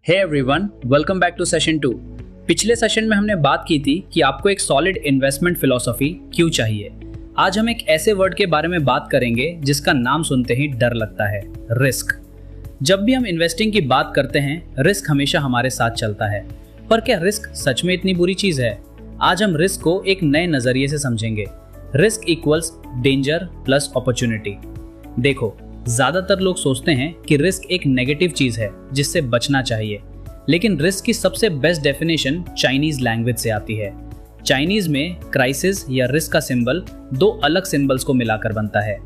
Hey everyone, welcome back to session 2। पिछले session में हमने बात की थी कि आपको एक सॉलिड इन्वेस्टमेंट फिलॉसफी क्यों चाहिए। आज हम एक ऐसे वर्ड के बारे में बात करेंगे जिसका नाम सुनते ही डर लगता है, रिस्क। जब भी हम इन्वेस्टिंग की बात करते हैं, रिस्क हमेशा हमारे साथ चलता है। पर क्या रिस्क सच में इतनी बुरी चीज है? आज हम रिस्क को एक नए नजरिए से समझेंगे। Risk equals danger plus opportunity. देखो, ज्यादातर लोग सोचते हैं कि रिस्क एक नेगेटिव चीज है जिससे बचना चाहिए, लेकिन रिस्क की सबसे बेस्ट डेफिनेशन चाइनीज लैंग्वेज से आती है। चाइनीज में क्राइसिस या रिस्क का सिंबल दो अलग सिंबल्स को मिलाकर बनता है।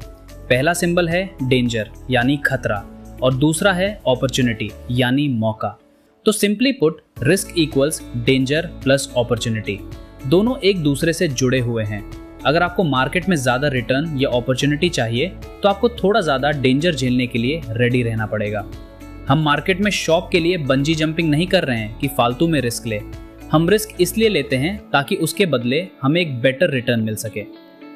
पहला सिंबल है डेंजर यानी खतरा और दूसरा है अपॉर्चुनिटी यानी मौका। तो simply put, risk equals danger plus opportunity. दोनों एक दूसरे से जुड़े हुए हैं। अगर आपको मार्केट में ज्यादा रिटर्न या अपॉर्चुनिटी चाहिए तो आपको थोड़ा ज्यादा डेंजर झेलने के लिए रेडी रहना पड़ेगा। हम मार्केट में शॉप के लिए बंजी जंपिंग नहीं कर रहे हैं कि फालतू में रिस्क ले। हम रिस्क इसलिए लेते हैं ताकि उसके बदले हमें एक बेटर रिटर्न मिल सके।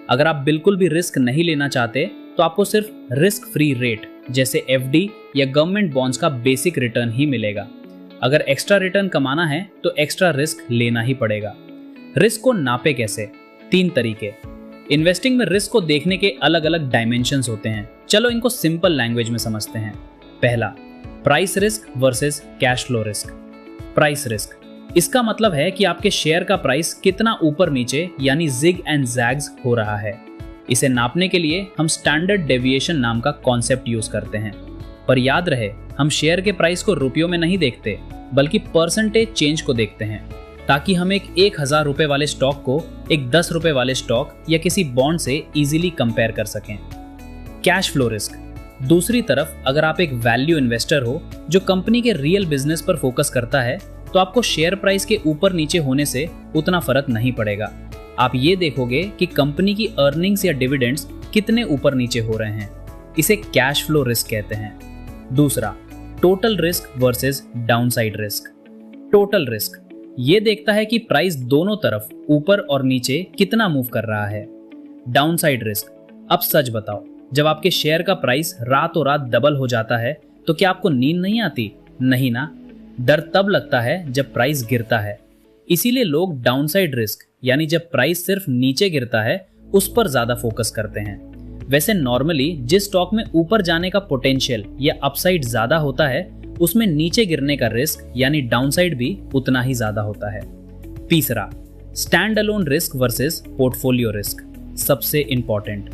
अगर आप बिल्कुल भी रिस्क नहीं लेना चाहते तो आपको सिर्फ रिस्क फ्री रेट जैसे FD या गवर्नमेंट बॉन्ड्स का बेसिक रिटर्न ही मिलेगा। अगर एक्स्ट्रा रिटर्न कमाना है तो एक्स्ट्रा रिस्क लेना ही पड़ेगा। रिस्क को नापे कैसे? 3 तरीके। इन्वेस्टिंग में रिस्क को देखने के अलग अलग डायमेंशंस होते हैं। चलो इनको सिंपल लैंग्वेज में समझते हैं। पहला, price risk versus cash flow risk. Price risk, इसका मतलब है कि आपके शेयर का प्राइस कितना ऊपर नीचे यानी जिग एंड जैग्स हो रहा है। इसे नापने के लिए हम स्टैंडर्ड डेविएशन नाम का कॉन्सेप्ट यूज करते हैं। पर याद रहे, हम शेयर के प्राइस को रुपयों में नहीं देखते बल्कि परसेंटेज चेंज को देखते हैं, ताकि हम एक 1000 रुपए वाले स्टॉक को एक 10 रुपए वाले स्टॉक या किसी बॉन्ड से इजीली कंपेयर कर सकें। कैश फ्लो रिस्क, दूसरी तरफ अगर आप एक वैल्यू इन्वेस्टर हो जो कंपनी के रियल बिजनेस पर फोकस करता है तो आपको शेयर प्राइस के ऊपर नीचे होने से उतना फर्क नहीं पड़ेगा। आप ये देखोगे कि कंपनी की अर्निंग्स या डिविडेंड्स कितने ऊपर नीचे हो रहे हैं। इसे कैश फ्लो रिस्क कहते हैं। दूसरा, total risk versus downside risk. Total risk ये देखता है कि प्राइस दोनों तरफ ऊपर और नीचे कितना मूव कर रहा है। डाउनसाइड रिस्क, अब सच बताओ, जब आपके शेयर का प्राइस रातों रात डबल हो जाता है तो क्या आपको नींद नहीं आती? नहीं ना। डर तब लगता है जब प्राइस गिरता है। इसीलिए लोग डाउनसाइड रिस्क यानी जब प्राइस सिर्फ नीचे गिरता है उस पर ज्यादा फोकस करते हैं। वैसे नॉर्मली जिस स्टॉक में ऊपर जाने का पोटेंशियल या अपसाइड ज्यादा होता है उसमें नीचे गिरने का रिस्क यानी डाउनसाइड भी उतना ही ज्यादा होता है। तीसरा, stand alone risk versus portfolio risk. सबसे इंपॉर्टेंट,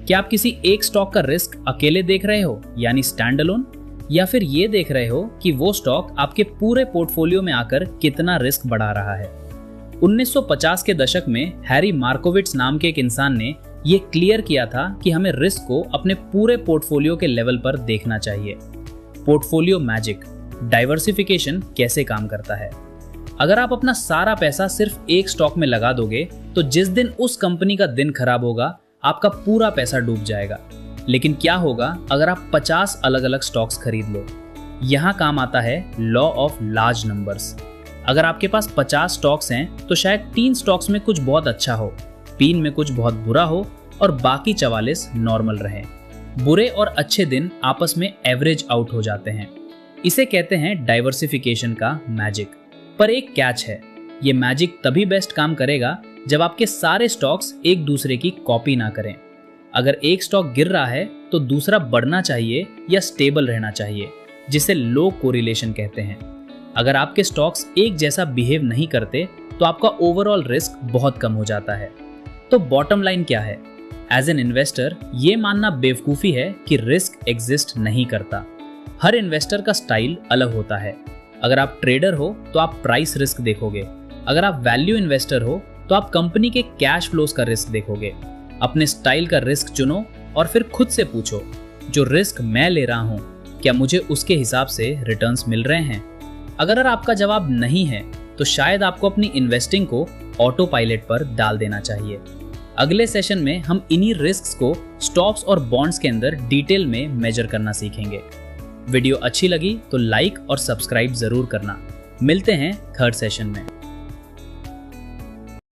क्या आप किसी एक स्टॉक का रिस्क अकेले देख रहे हो यानी स्टैंड अलोन, या फिर ये देख रहे हो कि वो स्टॉक आपके पूरे पोर्टफोलियो में आकर कितना रिस्क बढ़ा रहा है। 1950 के दशक में हैरी मार्कोविट्स नाम के एक इंसान ने ये क्लियर किया था कि हमें रिस्क को अपने पूरे पोर्टफोलियो के लेवल पर देखना चाहिए। पोर्टफोलियो मैजिक, डाइवर्सिफिकेशन कैसे काम करता है? अगर आप अपना सारा पैसा सिर्फ एक स्टॉक में लगा दोगे तो जिस दिन उस कंपनी का दिन खराब होगा आपका पूरा पैसा डूब जाएगा। लेकिन क्या होगा अगर आप 50 अलग अलग स्टॉक्स खरीद लो? यहाँ काम आता है लॉ ऑफ लार्ज नंबर्स। अगर आपके पास 50 स्टॉक्स हैं तो शायद 3 स्टॉक्स में कुछ बहुत अच्छा हो, 3 में कुछ बहुत बुरा हो और बाकी 44 नॉर्मल रहे। बुरे और अच्छे दिन आपस में एवरेज आउट हो जाते हैं। इसे कहते हैं डाइवर्सिफिकेशन का मैजिक। पर एक कैच है, ये मैजिक तभी बेस्ट काम करेगा जब आपके सारे स्टॉक्स एक दूसरे की कॉपी ना करें। अगर एक स्टॉक गिर रहा है तो दूसरा बढ़ना चाहिए या स्टेबल रहना चाहिए, जिसे लो कोरिलेशन कहते हैं। अगर आपके स्टॉक्स एक जैसा बिहेव नहीं करते तो आपका ओवरऑल रिस्क बहुत कम हो जाता है। तो बॉटम लाइन क्या है? एज एन इन्वेस्टर ये मानना बेवकूफी है कि रिस्क एग्जिस्ट नहीं करता। हर इन्वेस्टर का स्टाइल अलग होता है। अगर आप ट्रेडर हो तो आप प्राइस रिस्क देखोगे। अगर आप वैल्यू इन्वेस्टर हो तो आप कंपनी के कैश फ्लोज का रिस्क देखोगे। अपने स्टाइल का रिस्क चुनो और फिर खुद से पूछो, जो रिस्क मैं ले रहा हूं क्या मुझे उसके हिसाब से रिटर्न्स मिल रहे हैं? अगर आपका जवाब नहीं है तो शायद आपको अपनी इन्वेस्टिंग को ऑटो पायलट पर डाल देना चाहिए। अगले सेशन में हम इन्हीं रिस्क्स को स्टॉक्स और बॉन्ड्स के अंदर डिटेल में मेजर करना सीखेंगे। वीडियो अच्छी लगी तो लाइक और सब्सक्राइब जरूर करना। मिलते हैं थर्ड सेशन में।